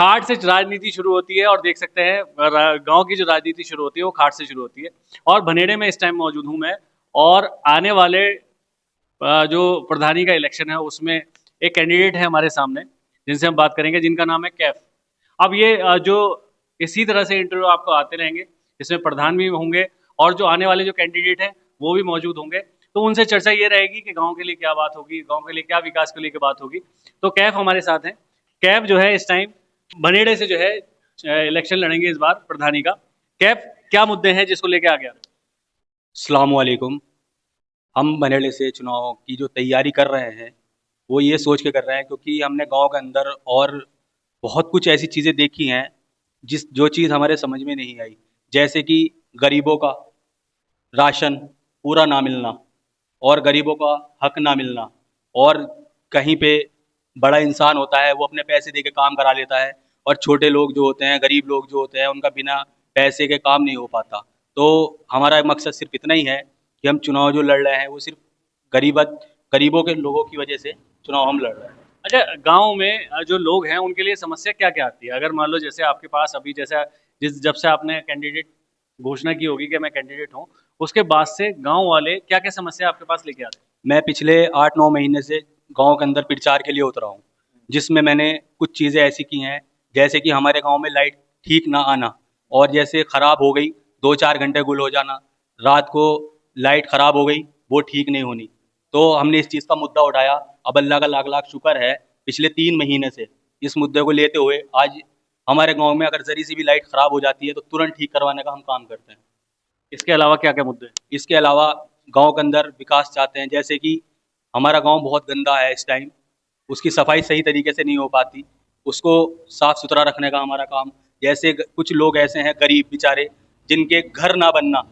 खाट से राजनीति शुरू होती है और देख सकते हैं गांव की जो राजनीति शुरू होती है वो खाट से शुरू होती है। और भनेड़े में इस टाइम मौजूद हूं मैं। और आने वाले जो प्रधानी का इलेक्शन है उसमें एक कैंडिडेट है हमारे सामने जिनसे हम बात करेंगे, जिनका नाम है कैफ। अब ये जो इसी तरह से इंटरव्यू आपको आते रहेंगे, इसमें प्रधान भी होंगे और जो आने वाले जो कैंडिडेट हैं वो भी मौजूद होंगे। तो उनसे चर्चा ये रहेगी कि गांव के लिए क्या बात होगी, गांव के लिए क्या विकास के लिए बात होगी। तो कैफ हमारे साथ हैं। कैफ जो है इस टाइम बनेड़े से जो है इलेक्शन लड़ेंगे इस बार प्रधानी का। कैफ, क्या मुद्दे हैं जिसको लेके आ गया? अस्सलाम वालेकुम। हम बनेड़े से चुनाव की जो तैयारी कर रहे हैं वो ये सोच के कर रहे हैं क्योंकि हमने गांव के अंदर और बहुत कुछ ऐसी चीज़ें देखी हैं जिस जो चीज़ हमारे समझ में नहीं आई। जैसे कि गरीबों का राशन पूरा ना मिलना और गरीबों का हक ना मिलना, और कहीं पे बड़ा इंसान होता है वो अपने पैसे दे के काम करा लेता है और छोटे लोग जो होते हैं, गरीब लोग जो होते हैं, उनका बिना पैसे के काम नहीं हो पाता। तो हमारा मकसद सिर्फ इतना ही है कि हम चुनाव जो लड़ रहे हैं वो सिर्फ गरीबत गरीबों के लोगों की वजह से चुनाव हम लड़ रहे हैं। अच्छा, गांव में जो लोग हैं उनके लिए समस्या क्या क्या आती है? अगर मान लो जैसे आपके पास अभी जैसा जिस जब से आपने कैंडिडेट घोषणा की होगी कि मैं कैंडिडेट हूँ, उसके बाद से गांव वाले क्या क्या समस्या आपके पास लेके आते मैं पिछले 8-9 महीने से गांव के अंदर प्रचार के लिए उतरा हूँ, जिसमें मैंने कुछ चीज़ें ऐसी की हैं जैसे कि हमारे गांव में लाइट ठीक ना आना, और जैसे ख़राब हो गई 2-4 घंटे गुल हो जाना, रात को लाइट ख़राब हो गई वो ठीक नहीं होनी। तो हमने इस चीज़ का मुद्दा उठाया। अब अल्लाह का लाख लाख शुक्र है, पिछले 3 महीने से इस मुद्दे को लेते हुए आज हमारे गांव में अगर ज़री सी भी लाइट ख़राब हो जाती है तो तुरंत ठीक करवाने का हम काम करते हैं। हैं? इसके अलावा क्या क्या मुद्दे हैं? इसके अलावा गांव के अंदर विकास चाहते हैं, जैसे कि हमारा गांव बहुत गंदा है इस टाइम, उसकी सफाई सही तरीके से नहीं हो पाती, उसको साफ सुथरा रखने का हमारा काम। जैसे कुछ लोग ऐसे हैं गरीब बेचारे जिनके घर ना बनना,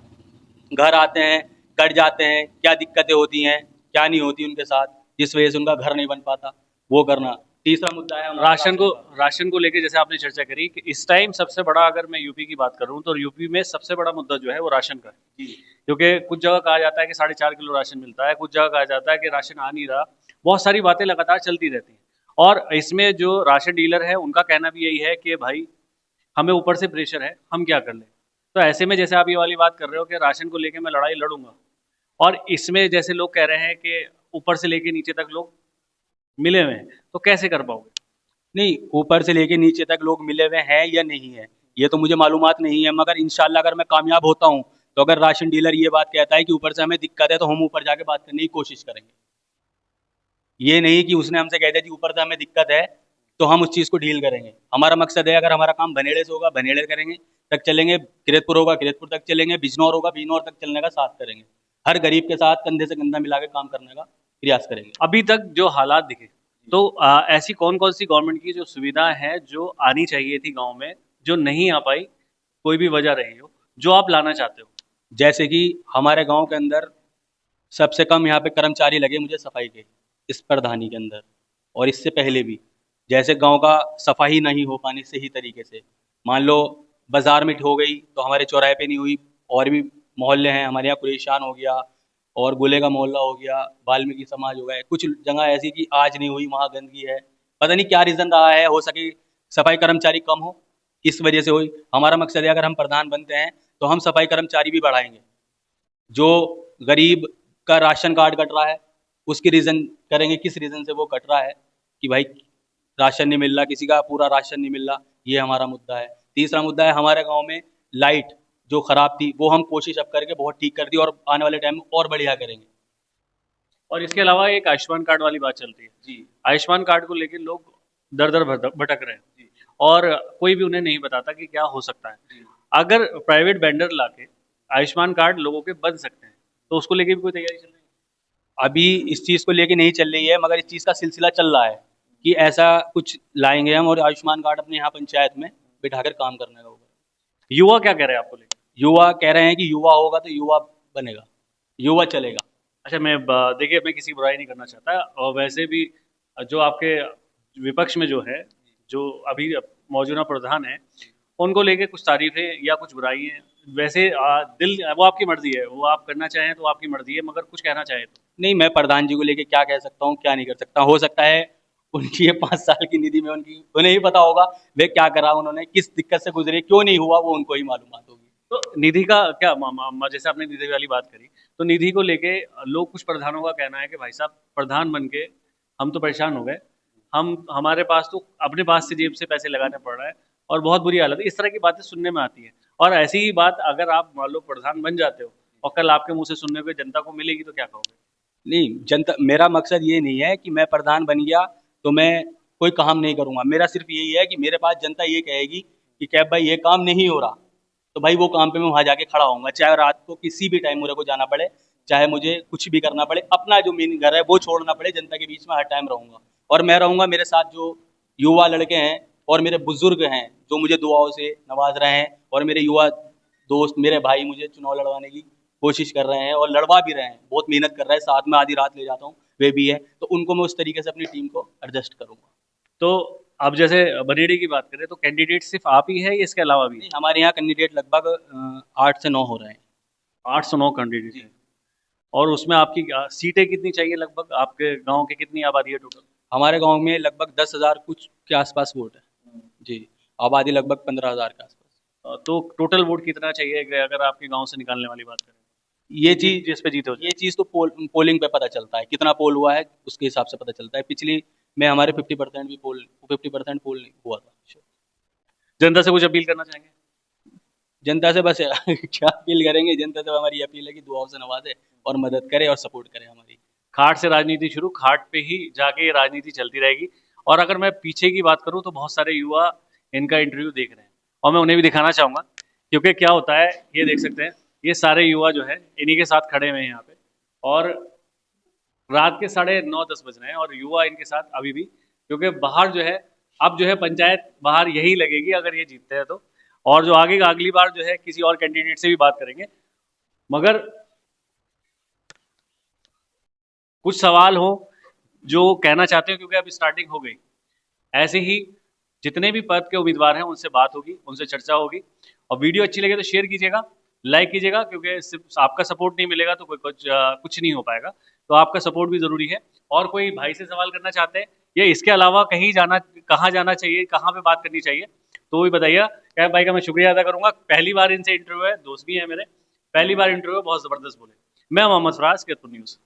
घर आते हैं कट जाते हैं, क्या दिक्कतें होती हैं क्या नहीं होती उनके साथ, जिस वजह से उनका घर नहीं बन पाता, वो करना। तीसरा मुद्दा है हमारा राशन को राशन का। राशन को लेके जैसे आपने चर्चा करी कि इस टाइम सबसे बड़ा, अगर मैं यूपी की बात करूं तो यूपी में सबसे बड़ा मुद्दा जो है वो राशन का है। जी। क्योंकि कुछ जगह कहा जाता है कि 4.5 किलो राशन मिलता है, कुछ जगह कहा जाता है कि राशन आ नहीं रहा। बहुत सारी बातें लगातार चलती रहती हैं। और इसमें जो राशन डीलर है उनका कहना भी यही है कि भाई हमें ऊपर से प्रेशर है, हम क्या कर लें। तो ऐसे में जैसे आप ये वाली बात कर रहे हो कि राशन को लेके मैं लड़ाई लड़ूंगा, और इसमें जैसे लोग कह रहे हैं कि ऊपर से लेके नीचे तक लोग मिले हुए हैं, तो कैसे कर पाओगे? नहीं, ऊपर से लेके नीचे तक लोग मिले हुए हैं या नहीं है ये तो मुझे मालूमात नहीं है, मगर इंशाल्लाह अगर मैं कामयाब होता हूँ तो अगर राशन डीलर ये बात कहता है कि ऊपर से हमें दिक्कत है तो हम ऊपर जाके बात करने की कोशिश करेंगे। ये नहीं कि उसने हमसे कह दिया कि ऊपर से हमें दिक्कत है तो हम उस चीज़ को डील करेंगे। हमारा मकसद है, अगर हमारा काम बनेड़े से होगा बनेड़े करेंगे तक चलेंगे, किरतपुर होगा किरतपुर तक चलेंगे, बिजनौर होगा बिजनौर तक चलने का साथ करेंगे। हर गरीब के साथ कंधे से कंधा मिला के काम करने का प्रयास करेंगे। अभी तक जो हालात दिखे, तो ऐसी कौन कौन सी गवर्नमेंट की जो सुविधा है जो आनी चाहिए थी गांव में, जो नहीं आ पाई, कोई भी वजह रही हो, जो आप लाना चाहते हो? जैसे कि हमारे गांव के अंदर सबसे कम यहाँ पे कर्मचारी लगे मुझे सफाई के, इस प्रधानी के अंदर, और इससे पहले भी। जैसे गांव का सफाई नहीं हो पानी सही तरीके से, मान लो बाजार में हो गई तो हमारे चौराहे पे नहीं हुई, और भी मोहल्ले हैं हमारे यहाँ, कुरेशान हो गया और गुले का मोहल्ला हो गया, वाल्मीकि समाज हो गया, कुछ जगह ऐसी कि आज नहीं हुई, वहाँ गंदगी है। पता नहीं क्या रीज़न रहा है, हो सके सफाई कर्मचारी कम हो इस वजह से हुई। हमारा मकसद है अगर हम प्रधान बनते हैं तो हम सफाई कर्मचारी भी बढ़ाएंगे। जो गरीब का राशन कार्ड कट रहा है उसकी रीज़न करेंगे, किस रीज़न से वो कट रहा है, कि भाई राशन नहीं मिल रहा, किसी का पूरा राशन नहीं मिल रहा, ये हमारा मुद्दा है। तीसरा मुद्दा है हमारे गांव में लाइट जो ख़राब थी वो हम कोशिश अब करके बहुत ठीक कर दी और आने वाले टाइम में और बढ़िया करेंगे। और इसके अलावा एक आयुष्मान कार्ड वाली बात चल रही है। जी। आयुष्मान कार्ड को लेकर लोग दर दर भटक रहे हैं, जी। और कोई भी उन्हें नहीं बताता कि क्या हो सकता है। जी। अगर प्राइवेट वेंडर लाके आयुष्मान कार्ड लोगों के बन सकते हैं, तो उसको लेके भी कोई तैयारी चल रही अभी इस चीज़ को लेके नहीं चल रही है, मगर इस चीज़ का सिलसिला चल रहा है कि ऐसा कुछ लाएंगे हम, और आयुष्मान कार्ड अपने यहाँ पंचायत में बिठाकर काम करने का होगा। है? युवा क्या कह रहे हैं आपको लेकर? युवा कह रहे हैं कि युवा होगा तो युवा बनेगा, युवा चलेगा। अच्छा, देखिए, मैं किसी की बुराई नहीं करना चाहता, और वैसे भी जो आपके विपक्ष में जो है, जो अभी मौजूदा प्रधान है, उनको लेके कुछ तारीफें या कुछ बुराई है। वैसे दिल वो आपकी मर्जी है, वो आप करना चाहें तो आपकी मर्जी है, मगर कुछ कहना चाहें तो? नहीं, मैं प्रधान जी को लेके क्या कह सकता हूँ क्या नहीं कर सकता। हो सकता है उनकी ये 5 साल की निधि में उनकी उन्हें ही पता होगा वे क्या करा, उन्होंने किस दिक्कत से गुजरे, क्यों नहीं हुआ, वो उनको ही मालूमात होगी। तो निधि का क्या जैसे आपने निधि वाली बात करी, तो निधि को लेके लोग, कुछ प्रधानों का कहना है कि भाई साहब प्रधान बन के हम तो परेशान हो गए, हम हमारे पास तो अपने पास से जेब से पैसे लगाने पड़ रहा है और बहुत बुरी हालत है। इस तरह की बातें सुनने में आती है। और ऐसी ही बात अगर आप मान लो प्रधान बन जाते हो और कल आपके मुंह से सुनने को जनता को मिलेगी तो क्या कहोगे? नहीं, जनता, मेरा मकसद ये नहीं है कि मैं प्रधान बन गया तो मैं कोई काम नहीं करूंगा। मेरा सिर्फ यही है कि मेरे पास जनता ये कहेगी कि कैब भाई ये काम नहीं हो रहा, तो भाई वो काम पे मैं वहां जाके खड़ा होऊंगा, चाहे रात को किसी भी टाइम मेरे को जाना पड़े, चाहे मुझे कुछ भी करना पड़े, अपना जो मेन घर है वो छोड़ना पड़े, जनता के बीच में हर टाइम रहूंगा। और मैं रहूंगा, मेरे साथ जो युवा लड़के हैं और मेरे बुजुर्ग हैं जो मुझे दुआओं से नवाज रहे हैं, और मेरे युवा दोस्त, मेरे भाई मुझे चुनाव लड़वाने की कोशिश कर रहे हैं और लड़वा भी रहे हैं, बहुत मेहनत कर रहे हैं, साथ में आधी रात ले जाता हूँ, वे भी है, तो उनको मैं उस तरीके से अपनी टीम को एडजस्ट करूंगा। तो अब जैसे बनेड़ी की बात करें तो कैंडिडेट सिर्फ आप ही है या इसके अलावा भी? नहीं, हमारे यहाँ कैंडिडेट लगभग 8 से 9 हो रहे हैं। 809 कैंडिडेट जी। है। और उसमें आपकी सीटें कितनी चाहिए लगभग? आपके गांव की कितनी आबादी है टोटल? हमारे गांव में लगभग 10,000 कुछ के आसपास वोट है। जी। आबादी लगभग 15,000 के आसपास। तो टोटल वोट कितना चाहिए अगर आपके गांव से निकालने वाली बात करें? ये चीज जिस पे जीते हो ये जाए। चीज तो पोलिंग पे पता चलता है, कितना पोल हुआ है उसके हिसाब से पता चलता है। पिछली में हमारे 50% पोल नहीं हुआ था। जनता से कुछ अपील करना चाहेंगे? जनता से बस क्या अपील करेंगे, जनता से हमारी अपील है कि दुआओं से नवाजे और मदद करे और सपोर्ट करे हमारी। खाट से राजनीति शुरू, खाट पे ही जाके ये राजनीति चलती रहेगी। और अगर मैं पीछे की बात करूं तो बहुत सारे युवा इनका इंटरव्यू देख रहे हैं और मैं उन्हें भी दिखाना चाहूंगा, क्योंकि क्या होता है ये देख सकते हैं, ये सारे युवा जो है इन्हीं के साथ खड़े हुए हैं यहाँ पे। और रात के 9:30 बज रहे हैं और युवा इनके साथ अभी भी, क्योंकि बाहर जो है अब जो है पंचायत बाहर यही लगेगी अगर ये जीतते हैं तो। और जो आगे अगली बार जो है किसी और कैंडिडेट से भी बात करेंगे, मगर कुछ सवाल हो जो कहना चाहते हो, क्योंकि अब स्टार्टिंग हो गई। ऐसे ही जितने भी पद के उम्मीदवार हैं उनसे बात होगी, उनसे चर्चा होगी। और वीडियो अच्छी लगे तो शेयर कीजिएगा, लाइक कीजिएगा, क्योंकि सिर्फ आपका सपोर्ट नहीं मिलेगा तो कोई कुछ नहीं हो पाएगा। तो आपका सपोर्ट भी ज़रूरी है। और कोई भाई से सवाल करना चाहते हैं या इसके अलावा कहीं जाना, कहाँ जाना चाहिए, कहाँ पे बात करनी चाहिए, तो वो भी बताइएगा। कैब भाई का मैं शुक्रिया अदा करूंगा, पहली बार इनसे इंटरव्यू है, दोस्त भी है मेरे, पहली बार इंटरव्यू बहुत ज़बरदस्त बोले। मैं मोहम्मद फराज, केतपुर न्यूज़।